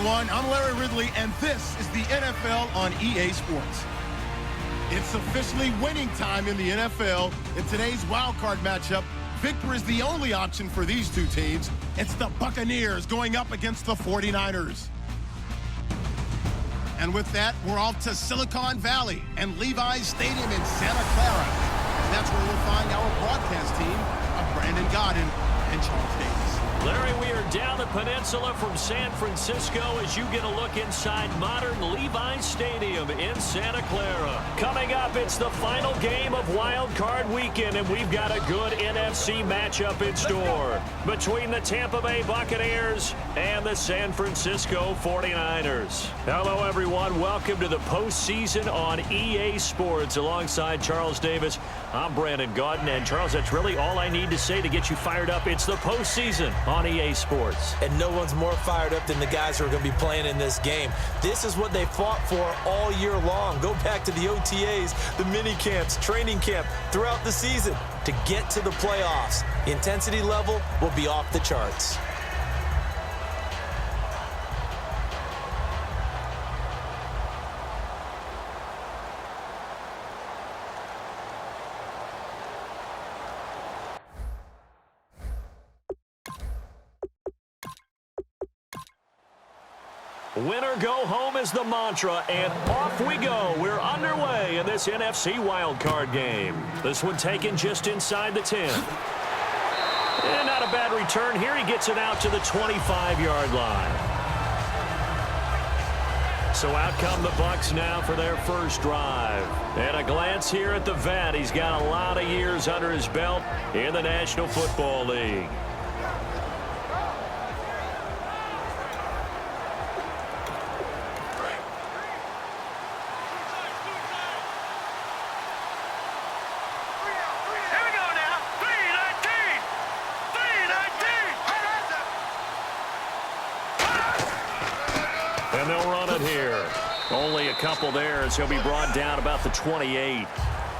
everyone. I'm Larry Ridley, and this is the NFL on EA Sports. It's officially winning time in the NFL. In today's wildcard matchup, victory is the only option for these two teams. It's the Buccaneers going up against the 49ers. And with that, we're off to Silicon Valley and Levi's Stadium in Santa Clara. And that's where we'll find our broadcast team of Brandon Godden and Charles Davis. Larry, we are down the peninsula from San Francisco as you get a look inside modern Levi's Stadium in Santa Clara. Coming up, it's the final game of Wild Card Weekend, and we've got a good NFC matchup in store between the Tampa Bay Buccaneers and the San Francisco 49ers. Hello, everyone. Welcome to the postseason on EA Sports. Alongside Charles Davis, I'm Brandon Godden. And, Charles, that's really all I need to say to get you fired up. It's the postseason on EA Sports. And no one's more fired up than the guys who are going to be playing in this game. This is what they fought for all year long. Go back to the OTAs, the mini camps, training camp, throughout the season to get to the playoffs. The intensity level will be off the charts. Winner go home is the mantra, and off we go. We're underway in this NFC wildcard game. This one taken just inside the 10. And not a bad return here. He gets it out to the 25-yard line. So out come the Bucs now for their first drive. And a glance here at the vet. He's got a lot of years under his belt in the National Football League. And they'll run it here. Only a couple there as he'll be brought down about the 28.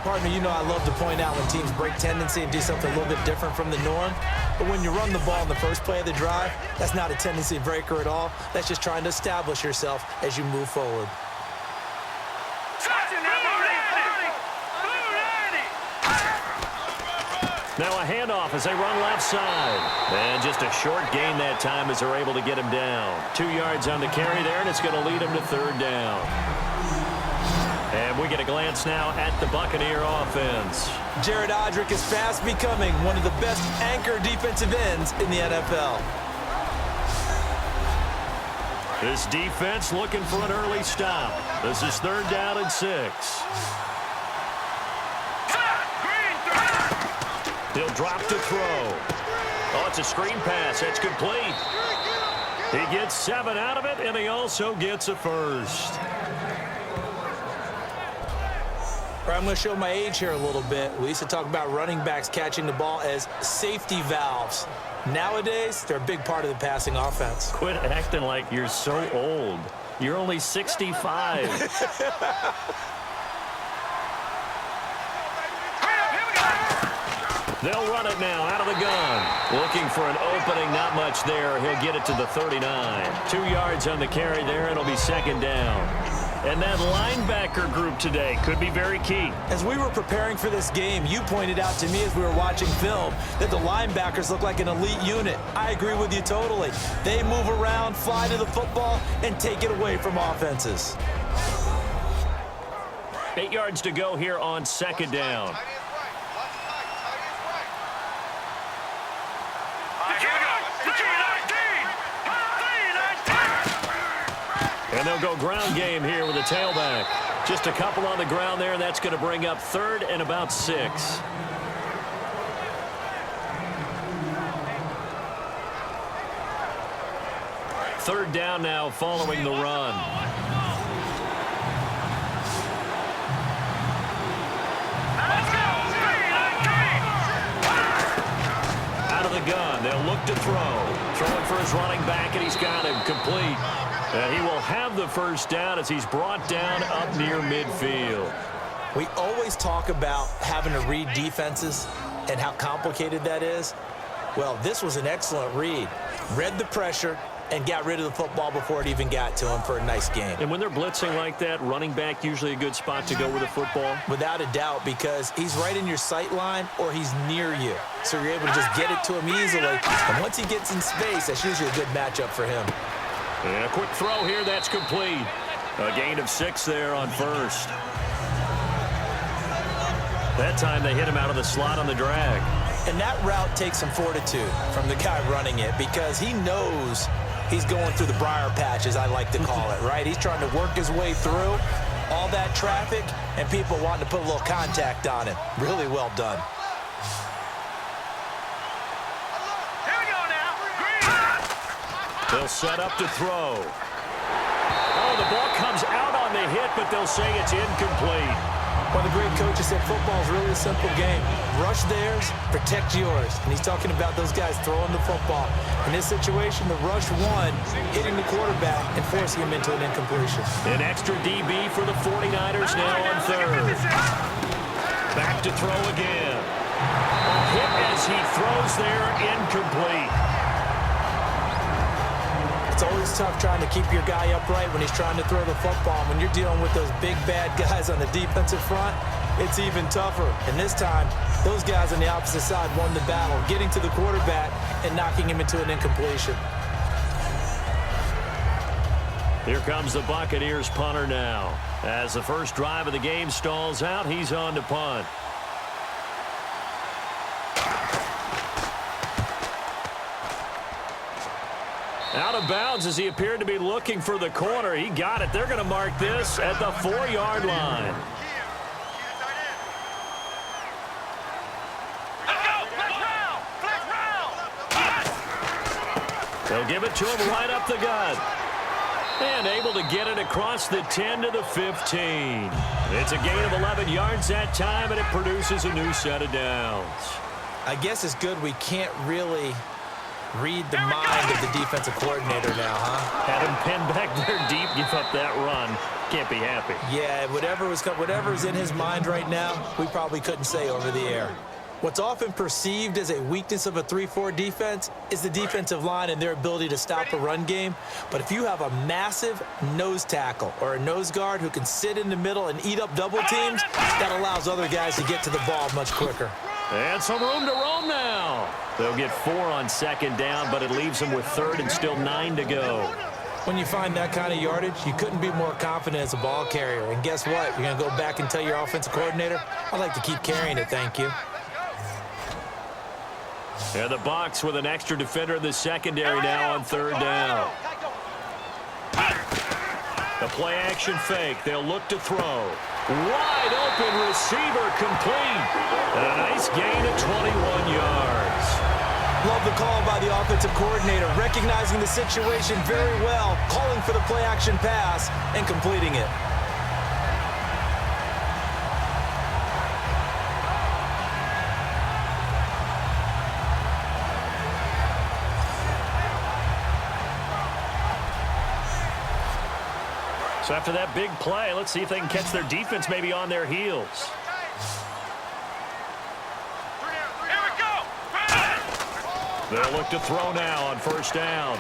Pardon me, you know I love to point out when teams break tendency and do something a little bit different from the norm. But when you run the ball in the first play of the drive, that's not a tendency breaker at all. That's just trying to establish yourself as you move forward. Now a handoff as they run left side. And just a short gain that time as they're able to get him down. 2 yards on the carry there, and it's going to lead him to third down. And we get a glance now at the Buccaneer offense. Jared Odrick is fast becoming one of the best anchor defensive ends in the NFL. This defense looking for an early stop. This is third down and 6. He'll drop to throw. Oh, it's a screen pass. That's complete. He gets 7 out of it, and he also gets a first. All right, I'm going to show my age here a little bit. We used to talk about running backs catching the ball as safety valves. Nowadays, they're a big part of the passing offense. Quit acting like you're so old. You're only 65. They'll run it now out of the gun. Looking for an opening, not much there. He'll get it to the 39. 2 yards on the carry there, and it'll be second down. And that linebacker group today could be very key. As we were preparing for this game, you pointed out to me as we were watching film that the linebackers look like an elite unit. I agree with you totally. They move around, fly to the football, and take it away from offenses. 8 yards to go here on second down. And they'll go ground game here with a tailback. Just a couple on the ground there, and that's going to bring up third and about 6. Third down now following the run. Out of the gun, they'll look to throw. Throwing for his running back, and he's got him complete. And he will have the first down as he's brought down up near midfield. We always talk about having to read defenses and how complicated that is. Well, this was an excellent read. Read the pressure, and got rid of the football before it even got to him for a nice gain. And when they're blitzing like that, running back usually a good spot to go with the football? Without a doubt, because he's right in your sight line or he's near you. So you're able to just get it to him easily. And once he gets in space, that's usually a good matchup for him. And a quick throw here, that's complete. A gain of 6 there on first. That time they hit him out of the slot on the drag. And that route takes some fortitude from the guy running it because he knows he's going through the briar patch, as I like to call it, right? He's trying to work his way through all that traffic and people wanting to put a little contact on him. Really well done. Here we go now. They'll set up to throw. Oh, the ball comes out on the hit, but they'll say it's incomplete. One of the great coaches said football is really a simple game. Rush theirs, protect yours. And he's talking about those guys throwing the football. In this situation, the rush one, hitting the quarterback and forcing him into an incompletion. An extra DB for the 49ers now on third. Back to throw again. A hit as he throws there, incomplete. It's always tough trying to keep your guy upright when he's trying to throw the football. When you're dealing with those big, bad guys on the defensive front, it's even tougher. And this time, those guys on the opposite side won the battle, getting to the quarterback and knocking him into an incompletion. Here comes the Buccaneers punter now. As the first drive of the game stalls out, he's on to punt. Out of bounds as he appeared to be looking for the corner. He got it. They're going to mark this at the 4-yard line. They'll give it to him right up the gut. And able to get it across the 10 to the 15. It's a gain of 11 yards that time, and it produces a new set of downs. I guess it's good we can't really read the mind of the defensive coordinator now, huh? Had him pinned back there deep, give up that run. Can't be happy. Yeah, whatever's in his mind right now, we probably couldn't say over the air. What's often perceived as a weakness of a 3-4 defense is the defensive line and their ability to stop a run game. But if you have a massive nose tackle or a nose guard who can sit in the middle and eat up double teams, that allows other guys to get to the ball much quicker. And some room to roam now. They'll get 4 on second down, but it leaves them with third and still 9 to go. When you find that kind of yardage, you couldn't be more confident as a ball carrier. And guess what? You're going to go back and tell your offensive coordinator, I'd like to keep carrying it, thank you. And the Bucs with an extra defender in the secondary now on third down. The play action fake. They'll look to throw. Wide open receiver complete. And a nice gain of 21 yards. Love the call by the offensive coordinator, recognizing the situation very well, calling for the play action pass and completing it. So after that big play, let's see if they can catch their defense maybe on their heels. They'll look to throw now on first down.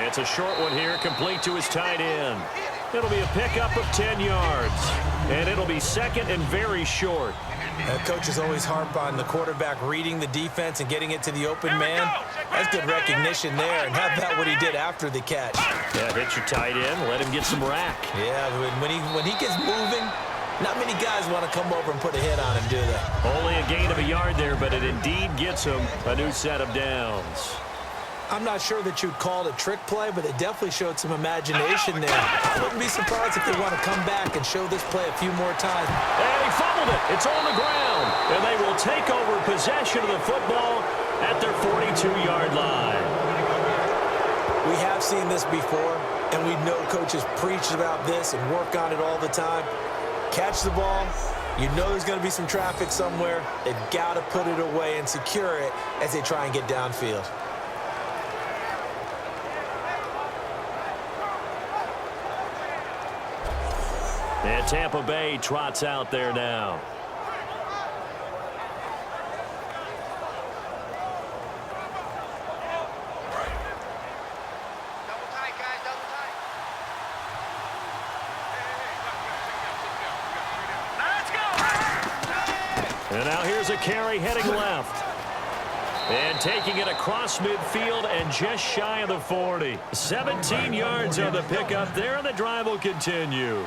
It's a short one here, complete to his tight end. It'll be a pickup of 10 yards. And it'll be second and very short. Coaches always harp on the quarterback reading the defense and getting it to the open man. That's good recognition there. And how about what he did after the catch? Yeah, hit your tight end, let him get some rack. Yeah, when he gets moving, not many guys want to come over and put a hit on him, do they? Only a gain of a yard there, but it indeed gets him a new set of downs. I'm not sure that you'd call it a trick play, but they definitely showed some imagination there. I wouldn't be surprised if they want to come back and show this play a few more times. And he fumbled it. It's on the ground. And they will take over possession of the football at their 42-yard line. We have seen this before, and we know coaches preach about this and work on it all the time. Catch the ball. You know there's going to be some traffic somewhere. They've got to put it away and secure it as they try and get downfield. And Tampa Bay trots out there now. And now here's a carry heading left. And taking it across midfield and just shy of the 40. 17 yards on the pickup there, and the drive will continue.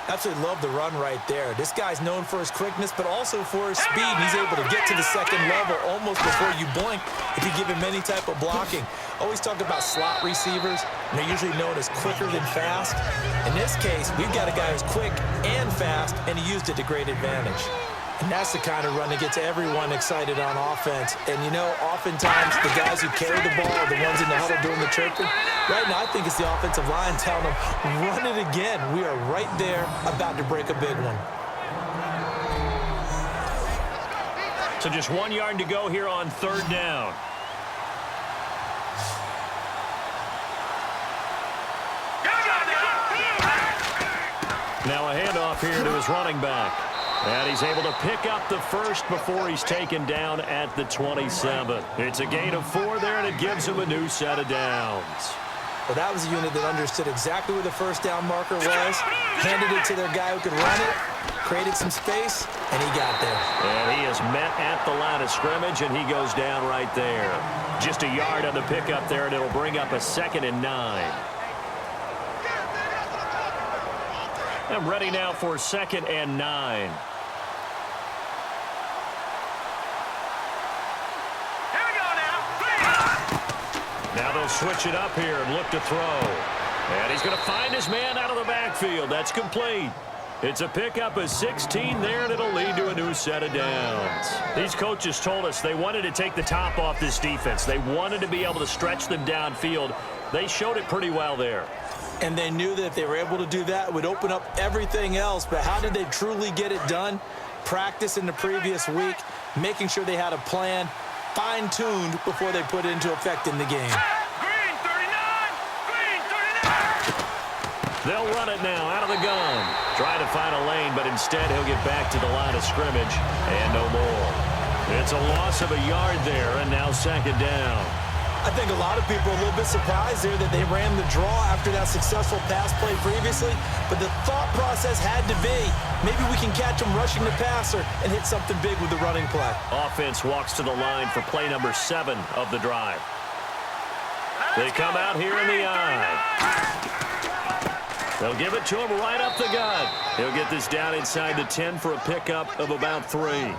Absolutely love the run right there. This guy's known for his quickness, but also for his speed. He's able to get to the second level almost before you blink if you give him any type of blocking. Always talk about slot receivers, and they're usually known as quicker than fast. In this case, we've got a guy who's quick and fast, and he used it to great advantage. And that's the kind of run that gets everyone excited on offense. And, you know, oftentimes the guys who carry the ball are the ones in the huddle doing the chirping. Right now, I think it's the offensive line telling them, run it again. We are right there about to break a big one. So just 1 yard to go here on third down. Now a handoff here to his running back. And he's able to pick up the first before he's taken down at the 27. It's a gain of 4 there, and it gives him a new set of downs. Well, that was a unit that understood exactly where the first down marker was, handed it to their guy who could run it, created some space, and he got there. And he is met at the line of scrimmage, and he goes down right there. Just a yard on the pickup there, and it'll bring up a 2nd and 9. I'm ready now for 2nd and 9. Now they'll switch it up here and look to throw. And he's going to find his man out of the backfield. That's complete. It's a pickup of 16 there, and it'll lead to a new set of downs. These coaches told us they wanted to take the top off this defense. They wanted to be able to stretch them downfield. They showed it pretty well there. And they knew that if they were able to do that, it would open up everything else. But how did they truly get it done? Practice in the previous week, making sure they had a plan, fine-tuned before they put it into effect in the game. Green 39! Green 39! They'll run it now out of the gun. Trying to find a lane, but instead he'll get back to the line of scrimmage and no more. It's a loss of a yard there, and now 2nd down. I think a lot of people are a little bit surprised there that they ran the draw after that successful pass play previously, but the thought process had to be, maybe we can catch him rushing the passer and hit something big with the running play. Offense walks to the line for play number 7 of the drive. They come out here in the eye. They'll give it to him right up the gut. He'll get this down inside the 10 for a pickup of about 3.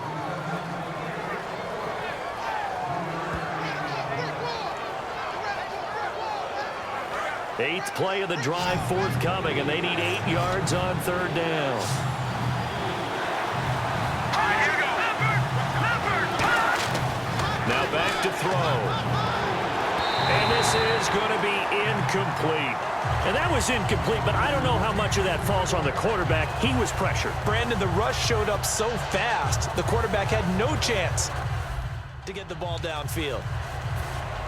Eighth play of the drive forthcoming, and they need 8 yards on third down. Now back to throw. And this is going to be incomplete. And that was incomplete, but I don't know how much of that falls on the quarterback. He was pressured. Brandon, the rush showed up so fast, the quarterback had no chance to get the ball downfield.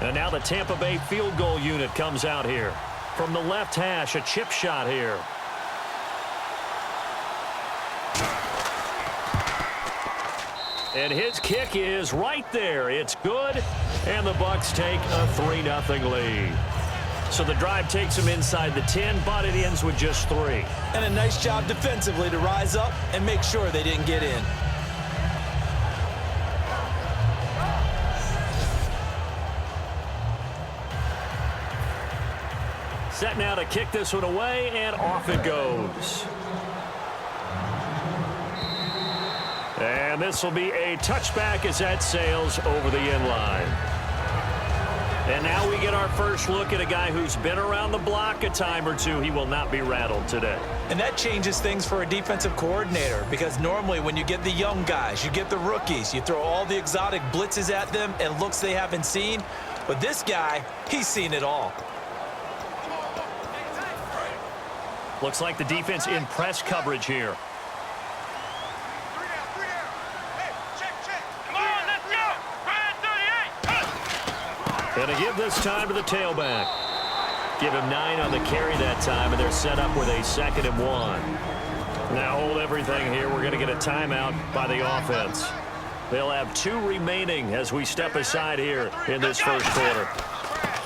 And now the Tampa Bay field goal unit comes out here. From the left hash, a chip shot here. And his kick is right there. It's good, and the Bucs take a 3-0 lead. So the drive takes them inside the 10, but it ends with just 3. And a nice job defensively to rise up and make sure they didn't get in. Set now to kick this one away, and off it goes. And this will be a touchback as that sails over the end line. And now we get our first look at a guy who's been around the block a time or two. He will not be rattled today. And that changes things for a defensive coordinator, because normally when you get the young guys, you get the rookies, you throw all the exotic blitzes at them and looks they haven't seen. But this guy, he's seen it all. Looks like the defense in press coverage here. Come on, let's go! Brad 38! Going to give this time to the tailback. Give him 9 on the carry that time, and they're set up with a 2nd and 1. Now hold everything here. We're going to get a timeout by the offense. They'll have 2 remaining as we step aside here in this first quarter.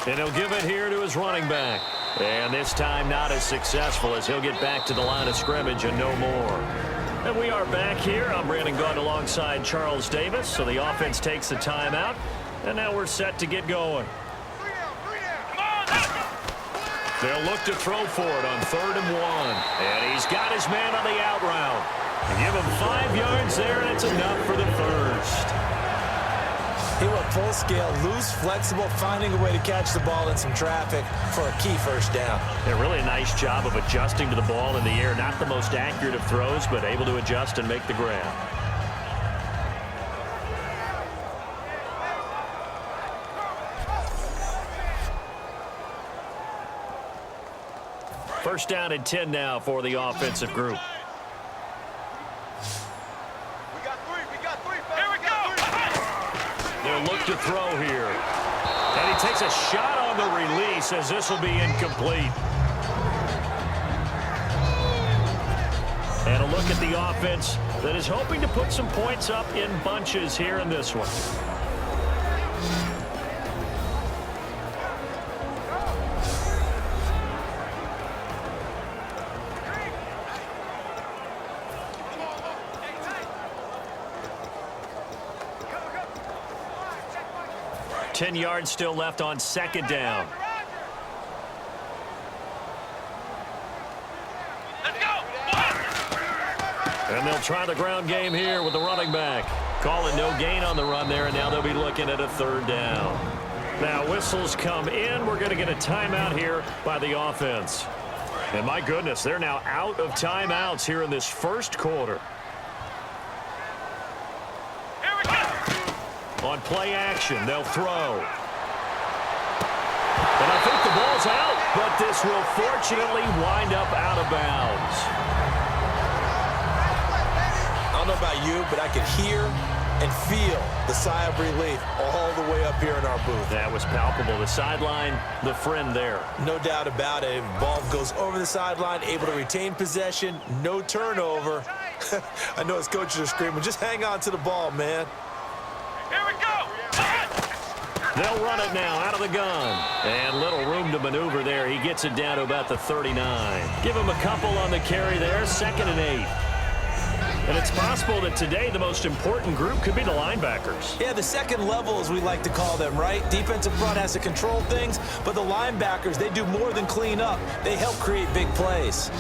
And he'll give it here to his running back. And this time not as successful as he'll get back to the line of scrimmage and no more. And we are back here. I'm Brandon Gaudin alongside Charles Davis. So the offense takes the timeout. And now we're set to get going. They'll look to throw for it on 3rd and 1. And he's got his man on the out route. Give him 5 yards there, and it's enough for the first. He went full scale, loose, flexible, finding a way to catch the ball in some traffic for a key first down. Yeah, really a nice job of adjusting to the ball in the air. Not the most accurate of throws, but able to adjust and make the grab. First down and 10 now for the offensive group. They'll look to throw here. And he takes a shot on the release as this will be incomplete. And a look at the offense that is hoping to put some points up in bunches here in this one. Ten yards still left on 2nd down. And they'll try the ground game here with the running back. Call it no gain on the run there, and now they'll be looking at a 3rd down. Now whistles come in. We're going to get a timeout here by the offense. And my goodness, they're now out of timeouts here in this first quarter. On play action, they'll throw. And I think the ball's out, but this will fortunately wind up out of bounds. I don't know about you, but I could hear and feel the sigh of relief all the way up here in our booth. That was palpable. The sideline, the friend there. No doubt about it. Ball goes over the sideline, able to retain possession, no turnover. I know his coaches are screaming, just hang on to the ball, man. Here we go! They'll run it now out of the gun. And little room to maneuver there. He gets it down to about the 39. Give him a couple on the carry there. 2nd and 8. And it's possible that today the most important group could be the linebackers. Yeah, the second level, as we like to call them, right? Defensive front has to control things, but the linebackers, they do more than clean up. They help create big plays.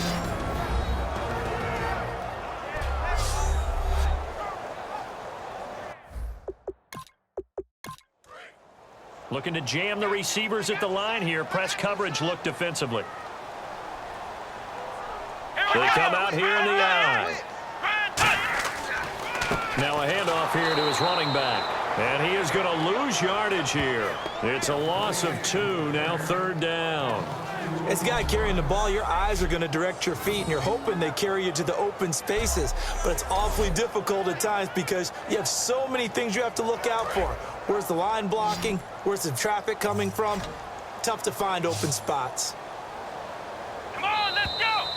Looking to jam the receivers at the line here. Press coverage look defensively. They come out here in the eye. Now a handoff here to his running back. And he is going to lose yardage here. It's a loss of 2, now 3rd down. As a guy carrying the ball, your eyes are going to direct your feet, and you're hoping they carry you to the open spaces. But it's awfully difficult at times because you have so many things you have to look out for. Where's the line blocking? Where's the traffic coming from? Tough to find open spots. Come on, let's go!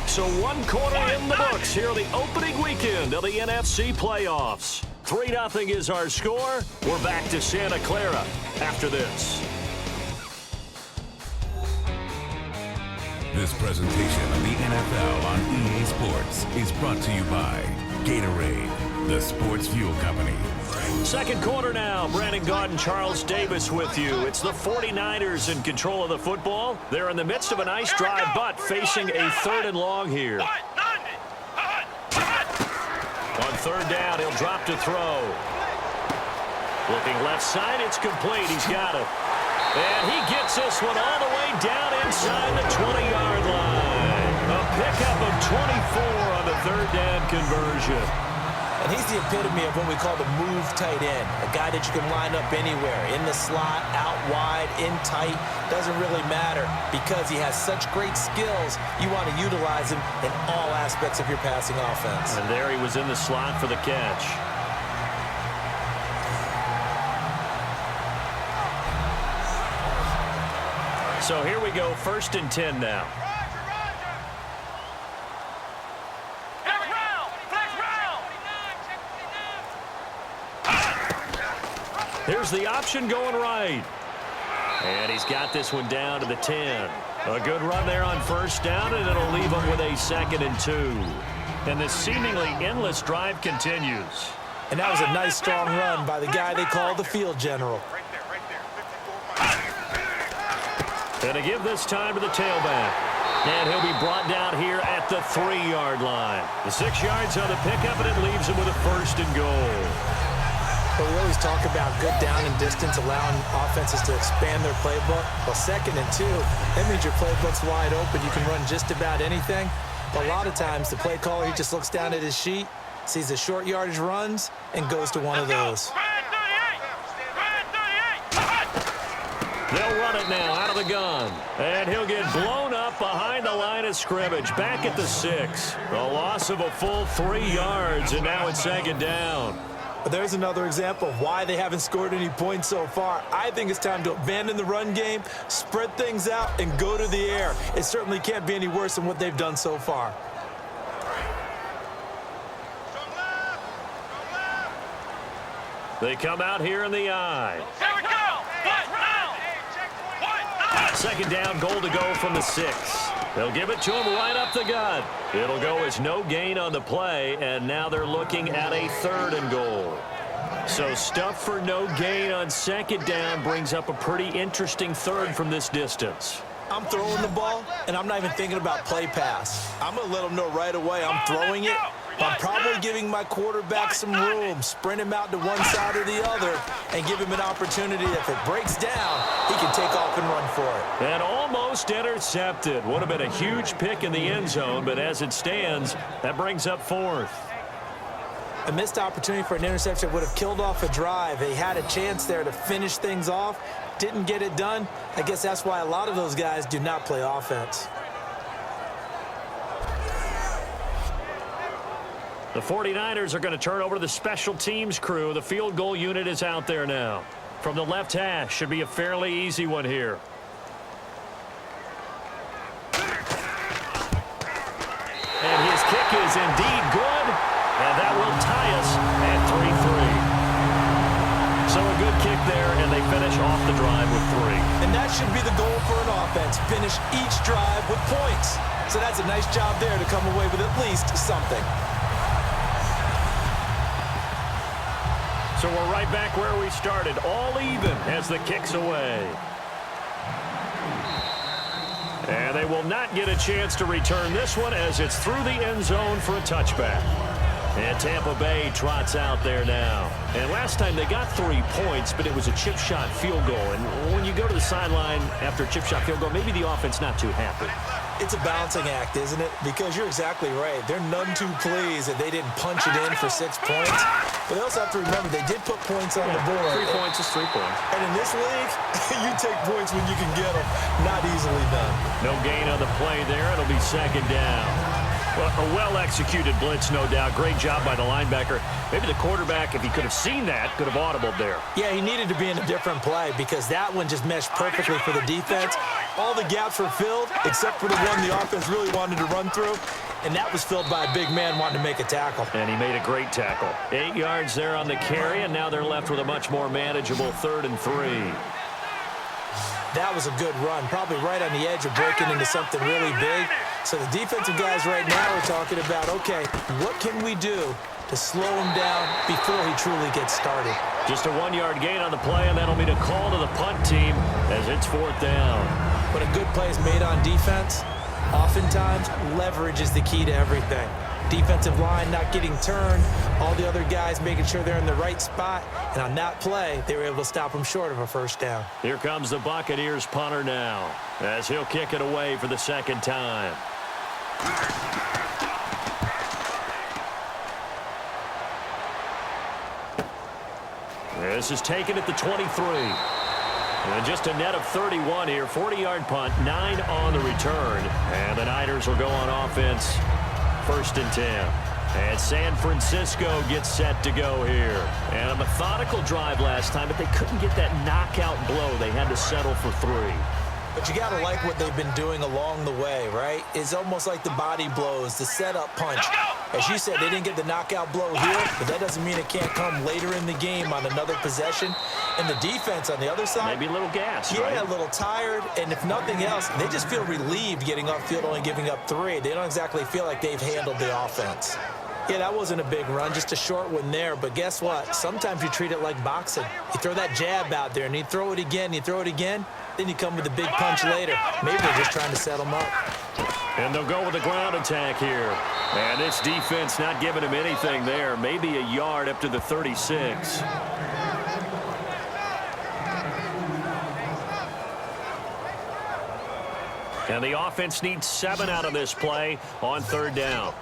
So 1 quarter in the books here the opening weekend of the NFC playoffs. 3-0 is our score. We're back to Santa Clara after this. This presentation of the NFL on EA Sports is brought to you by Gatorade, the sports fuel company. Second quarter now. Brandon Gaudin, Charles Davis with you. It's the 49ers in control of the football. They're in the midst of a nice drive, but facing a 3rd and long here. On 3rd down, he'll drop to throw. Looking left side, it's complete. He's got it. And he gets this one all the way down inside the 20-yard line. A pickup of 24 on the 3rd down conversion. And he's the epitome of what we call the move tight end, a guy that you can line up anywhere, in the slot, out wide, in tight, doesn't really matter because he has such great skills. You want to utilize him in all aspects of your passing offense. And there he was in the slot for the catch. So here we go, 1st and 10 now. Here's the option going right. And he's got this one down to the 10. A good run there on 1st down, and it'll leave him with a 2nd and 2. and this seemingly endless drive continues. And that was a nice, strong run by the guy they call the field general. And to give this time to the tailback. And he'll be brought down here at the 3-yard line. The 6 yards on the pickup, and it leaves him with a 1st and goal. But we always talk about good down and distance, allowing offenses to expand their playbook. Well, 2nd and 2, that means your playbook's wide open. You can run just about anything. But a lot of times, the play caller, he just looks down at his sheet, sees the short yardage runs, and goes to one of those. They'll run it now out of the gun. And he'll get blown up behind the line of scrimmage. Back at the 6. A loss of a full 3 yards, and now it's 2nd down. But there's another example of why they haven't scored any points so far. I think it's time to abandon the run game, spread things out, and go to the air. It certainly can't be any worse than what they've done so far. They come out here in the eye. Here we go. 2nd down, goal to go from the 6. They'll give it to him right up the gut. It'll go as no gain on the play, and now they're looking at a 3rd and goal. So stuff for no gain on 2nd down brings up a pretty interesting 3rd from this distance. I'm throwing the ball, and I'm not even thinking about play pass. I'm going to let them know right away I'm throwing it. I'm probably giving my quarterback some room, sprint him out to one side or the other, and give him an opportunity. If it breaks down, he can take off and run for it. And almost intercepted. Would have been a huge pick in the end zone, but as it stands, that brings up 4th. A missed opportunity for an interception would have killed off a drive. They had a chance there to finish things off, didn't get it done. I guess that's why a lot of those guys do not play offense. The 49ers are going to turn over to the special teams crew. The field goal unit is out there now. From the left hash, should be a fairly easy one here. And his kick is indeed good, and that will tie us at 3-3. So a good kick there, and they finish off the drive with 3. And that should be the goal for an offense, finish each drive with points. So that's a nice job there to come away with at least something. So we're right back where we started, all even as the kick's away. And they will not get a chance to return this one as it's through the end zone for a touchback. And Tampa Bay trots out there now. And last time they got 3 points, but it was a chip shot field goal. And when you go to the sideline after a chip shot field goal, maybe the offense not too happy. It's a balancing act, isn't it? Because you're exactly right. They're none too pleased that they didn't punch it in for 6 points. But they also have to remember they did put points on the board. 3 points is 3 points. And in this league, you take points when you can get them. Not easily done. No gain on the play there. It'll be 2nd down. Well, a well-executed blitz, no doubt. Great job by the linebacker. Maybe the quarterback, if he could have seen that, could have audibled there. Yeah, he needed to be in a different play because that one just meshed perfectly for the defense. All the gaps were filled except for the one the offense really wanted to run through, and that was filled by a big man wanting to make a tackle. And he made a great tackle. 8 yards there on the carry, and now they're left with a much more manageable 3rd and 3. That was a good run, probably right on the edge of breaking into something really big. So the defensive guys right now are talking about, okay, what can we do to slow him down before he truly gets started? Just a 1-yard gain on the play, and that'll be a call to the punt team as it's 4th down. When a good play is made on defense, oftentimes leverage is the key to everything. Defensive line not getting turned, all the other guys making sure they're in the right spot, and on that play, they were able to stop him short of a 1st down. Here comes the Buccaneers punter now, as he'll kick it away for the 2nd time. This is taken at the 23. And just a net of 31 here, 40-yard punt, 9 on the return. And the Niners will go on offense, 1st and 10. And San Francisco gets set to go here. And a methodical drive last time, but they couldn't get that knockout blow. They had to settle for 3. But you got to like what they've been doing along the way, right? It's almost like the body blows, the setup punch. As you said, they didn't get the knockout blow here, but that doesn't mean it can't come later in the game on another possession. And the defense on the other side. Maybe a little gas, yeah, right? A little tired. And if nothing else, they just feel relieved getting upfield, only giving up 3. They don't exactly feel like they've handled the offense. Yeah, that wasn't a big run, just a short one there. But guess what? Sometimes you treat it like boxing. You throw that jab out there, and you throw it again, then you come with a big punch later. Maybe they're just trying to set them up. And they'll go with a ground attack here. And this defense not giving him anything there. Maybe a yard up to the 36. And the offense needs 7 out of this play on 3rd down.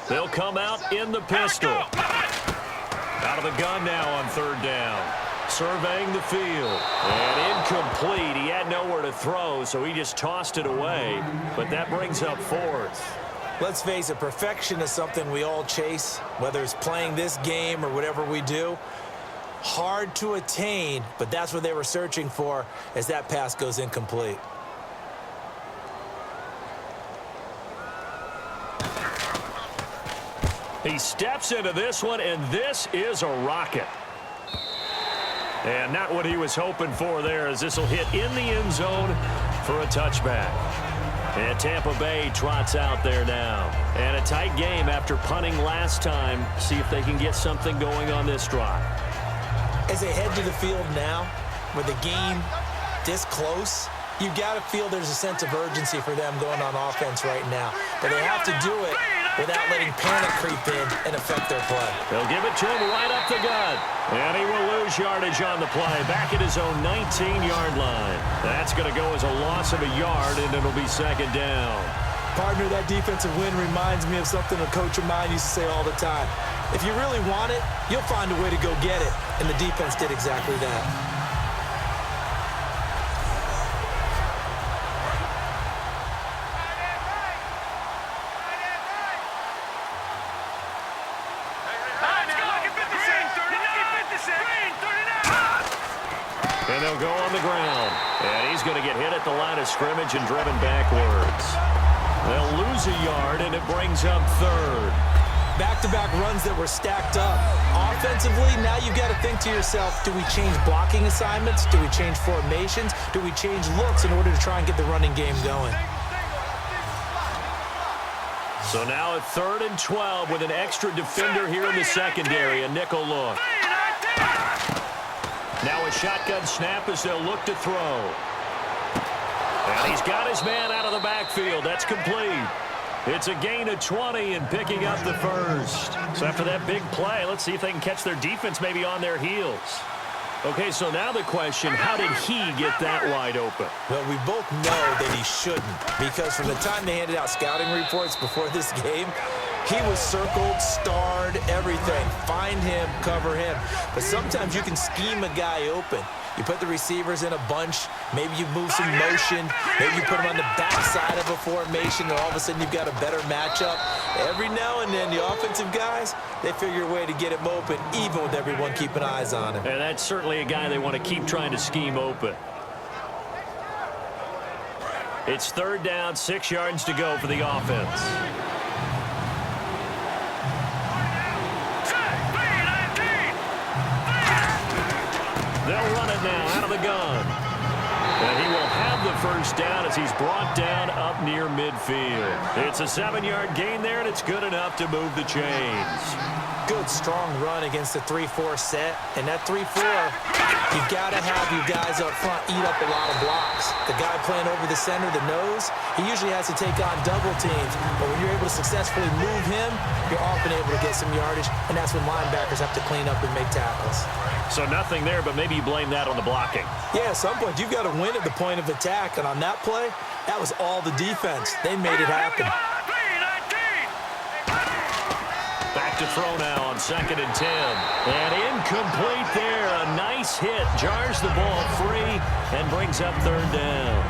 They'll come out in the pistol. Out of the gun now on 3rd down. Surveying the field. And incomplete. He had nowhere to throw, so he just tossed it away. But that brings up 4th. Let's face it, perfection is something we all chase, whether it's playing this game or whatever we do. Hard to attain, but that's what they were searching for as that pass goes incomplete. He steps into this one, and this is a rocket. And not what he was hoping for there, as this will hit in the end zone for a touchback. And Tampa Bay trots out there now. And a tight game after punting last time. See if they can get something going on this drive. As they head to the field now, with the game this close, you've got to feel there's a sense of urgency for them going on offense right now. But they have to do it without letting panic creep in and affect their play. They'll give it to him right up the gut. And he will lose yardage on the play. Back at his own 19-yard line. That's going to go as a loss of a yard, and it'll be 2nd down. Partner, that defensive win reminds me of something a coach of mine used to say all the time. If you really want it, you'll find a way to go get it. And the defense did exactly that. And they'll go on the ground. And he's going to get hit at the line of scrimmage and driven backwards. They'll lose a yard, and it brings up 3rd. Back-to-back runs that were stacked up. Offensively, now you've got to think to yourself, do we change blocking assignments? Do we change formations? Do we change looks in order to try and get the running game going? So now at 3rd and 12 with an extra defender here in the secondary, a nickel look. Now a shotgun snap as they'll look to throw. And he's got his man out of the backfield. That's complete. It's a gain of 20 and picking up the 1st. So after that big play, let's see if they can catch their defense maybe on their heels. Okay, so now the question, how did he get that wide open? Well, we both know that he shouldn't, because from the time they handed out scouting reports before this game, he was circled, starred, everything. Find him, cover him. But sometimes you can scheme a guy open. You put the receivers in a bunch. Maybe you move some motion. Maybe you put them on the backside of a formation, and all of a sudden you've got a better matchup. Every now and then, the offensive guys, they figure a way to get him open, even with everyone keeping eyes on him. And that's certainly a guy they want to keep trying to scheme open. It's 3rd down, 6 yards to go for the offense. They'll run it now out of the gun. And he will have the 1st down as he's brought down up near midfield. It's a 7-yard gain there, and it's good enough to move the chains. Good, strong run against the 3-4 set. And that 3-4, you've got to have your guys up front eat up a lot of blocks. The guy playing over the center, the nose, he usually has to take on double teams. But when you're able to successfully move him, you're often able to get some yardage, and that's when linebackers have to clean up and make tackles. So nothing there, but maybe you blame that on the blocking. Yeah, at some point, you've got to win at the point of attack. And on that play, that was all the defense. They made it happen. Back to throw now on 2nd and 10. And incomplete there. A nice hit. Jars the ball free and brings up 3rd down.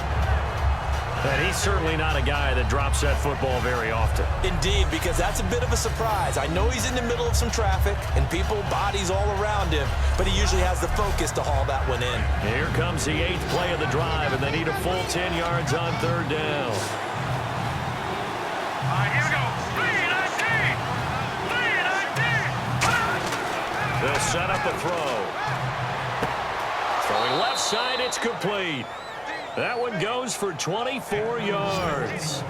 And he's certainly not a guy that drops that football very often. Indeed, because that's a bit of a surprise. I know he's in the middle of some traffic and people, bodies all around him, but he usually has the focus to haul that one in. Here comes the 8th play of the drive, and they need a full 10 yards on 3rd down. All right, here we go. 3-19. They'll set up a throw. Throwing left side, it's complete. That one goes for 24 yards.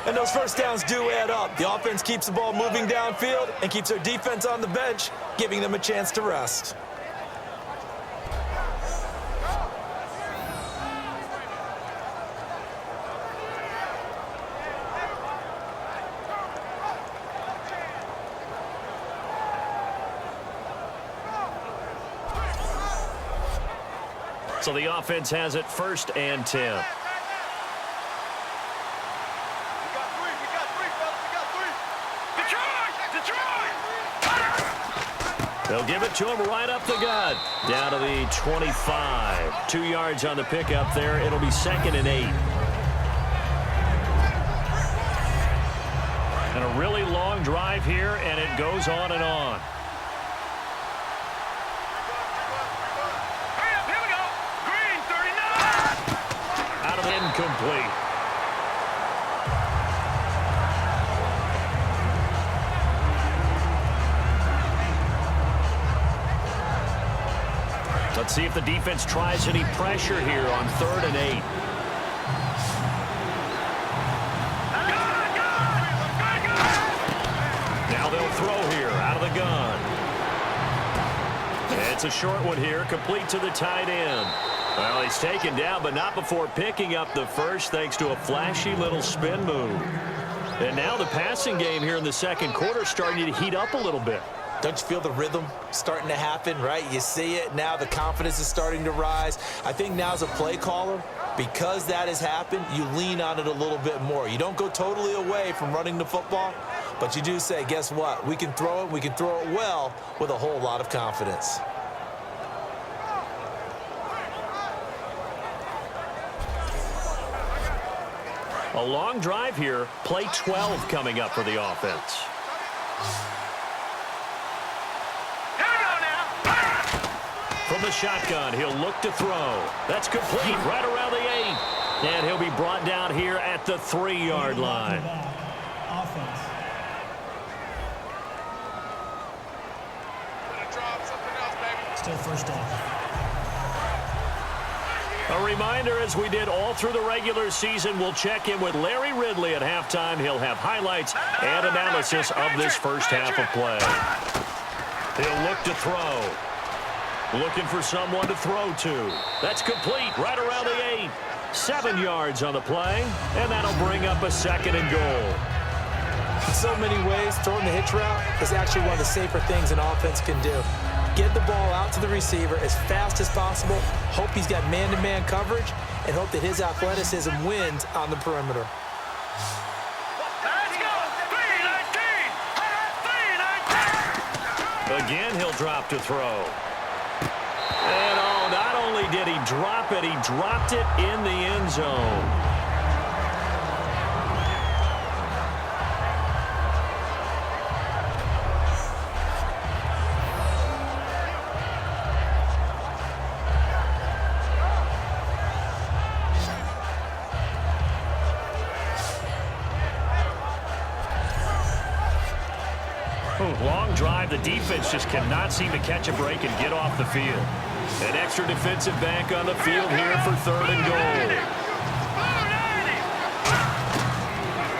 And those first downs do add up. The offense keeps the ball moving downfield and keeps their defense on the bench, giving them a chance to rest. So the offense has it 1st and 10. We got three, Detroit! They'll give it to him right up the gut. Down to the 25. 2 yards on the pickup there. It'll be 2nd and 8. And a really long drive here, and it goes on and on. Incomplete. Let's see if the defense tries any pressure here on 3rd and 8. Now they'll throw here out of the gun. It's a short one here, complete to the tight end. Well, he's taken down, but not before picking up the first, thanks to a flashy little spin move. And now the passing game here in the 2nd quarter starting to heat up a little bit. Don't you feel the rhythm starting to happen, right? You see it now, the confidence is starting to rise. I think now as a play caller, because that has happened, you lean on it a little bit more. You don't go totally away from running the football, but you do say, guess what? We can throw it well with a whole lot of confidence. A long drive here. Play 12 coming up for the offense. Here we go now. From the shotgun, he'll look to throw. That's complete right around the 8. And he'll be brought down here at the 3-yard line. Offense. Still 1st down. A reminder, as we did all through the regular season, we'll check in with Larry Ridley at halftime. He'll have highlights and analysis of this first half of play. He'll look to throw. Looking for someone to throw to. That's complete right around the 8. 7 yards on the play, and that'll bring up a 2nd and goal. In so many ways, throwing the hitch route is actually one of the safer things an offense can do. Get the ball out to the receiver as fast as possible, hope he's got man-to-man coverage, and hope that his athleticism wins on the perimeter. Let's go. 3-19. Again, he'll drop to throw. And oh, not only did he drop it, he dropped it in the end zone. Long drive. The defense just cannot seem to catch a break and get off the field. An extra defensive back on the field here for 3rd and goal.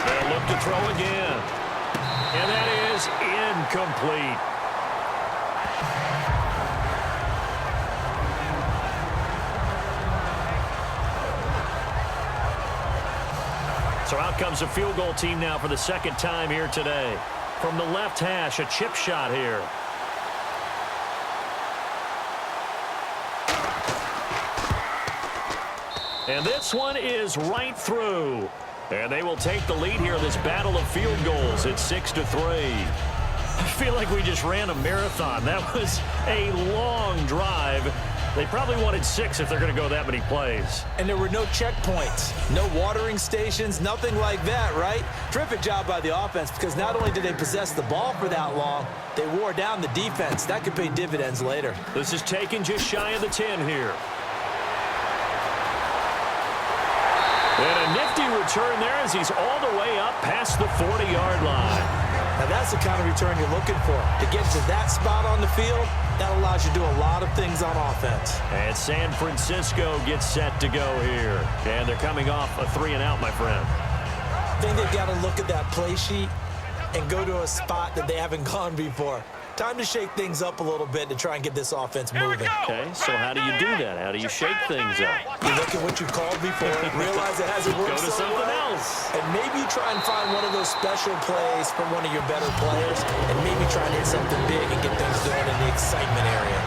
They'll look to throw again. And that is incomplete. So out comes the field goal team now for the 2nd time here today. From the left hash, a chip shot here. And this one is right through. And they will take the lead here in this battle of field goals. It's 6-3. I feel like we just ran a marathon. That was a long drive. They probably wanted 6 if they're going to go that many plays. And there were no checkpoints, no watering stations, nothing like that, right? Terrific job by the offense because not only did they possess the ball for that long, they wore down the defense. That could pay dividends later. This is taken just shy of the 10 here. And a nifty return there as he's all the way up past the 40-yard line. Now that's the kind of return you're looking for. To get to that spot on the field, that allows you to do a lot of things on offense. And San Francisco gets set to go here. And they're coming off a 3-and-out, my friend. I think they've got to look at that play sheet and go to a spot that they haven't gone before. Time to shake things up a little bit to try and get this offense moving. Okay, so how do you do that? How do you shake things up? You look at what you called before, realize it hasn't worked Go to so something well, else. and maybe try and find one of those special plays from one of your better players, and maybe try and hit something big and get things going in the excitement area.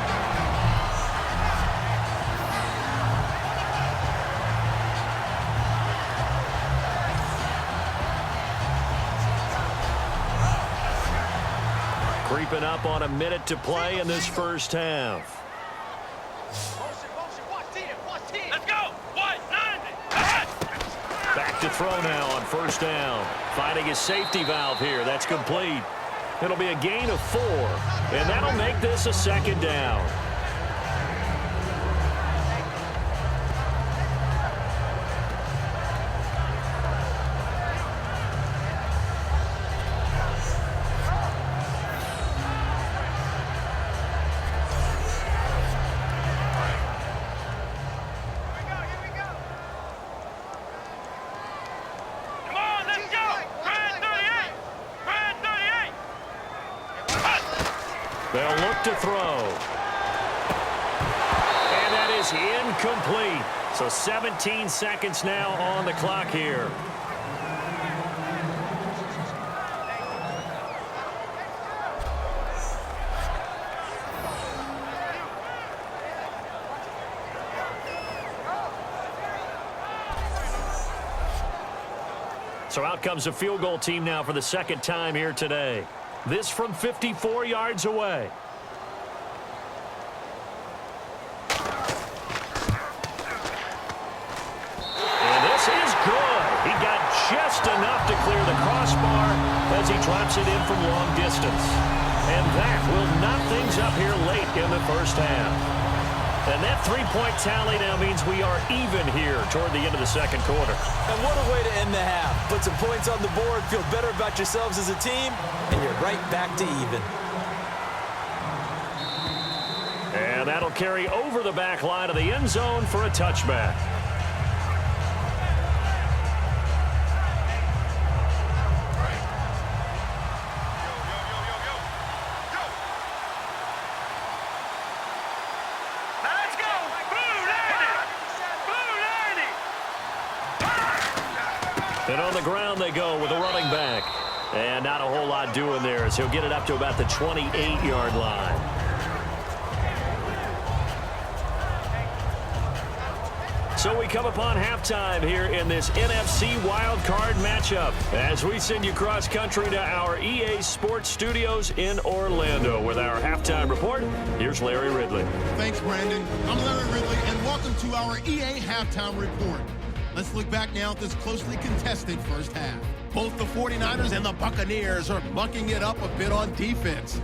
Creeping up on a minute to play in this first half. Let's go. 190. Back to throw now on first down. Finding his safety valve here. That's complete. It'll be a gain of 4. And that'll make this a second down. They'll look to throw. And that is incomplete. So 17 seconds now on the clock here. So out comes a field goal team now for the second time here today. This from 54 yards away. And this is good. He got just enough to clear the crossbar as he drops it in from long distance. And that will knot things up here late in the first half. And that three-point tally now means we are even here toward the end of the second quarter. And what a way to end the half. Put some points on the board, feel better about yourselves as a team, and you're right back to even. And that'll carry over the back line of the end zone for a touchback. And on the ground they go with a running back. And not a whole lot doing there as he'll get it up to about the 28-yard line. So we come upon halftime here in this NFC wildcard matchup as we send you cross-country to our EA Sports Studios in Orlando with our halftime report. Here's Larry Ridley. Thanks, Brandon. I'm Larry Ridley, and welcome to our EA Halftime Report. Let's look back now at this closely contested first half. Both the 49ers and the Buccaneers are mucking it up a bit on defense.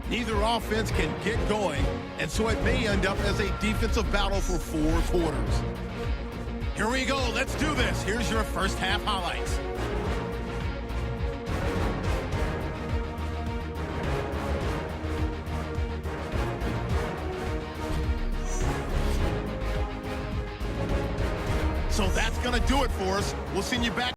Neither offense can get going, and so it may end up as a defensive battle for 4 quarters. Here we go. Let's do this. Here's your first half highlights. So that's going to do it for us. We'll send you back.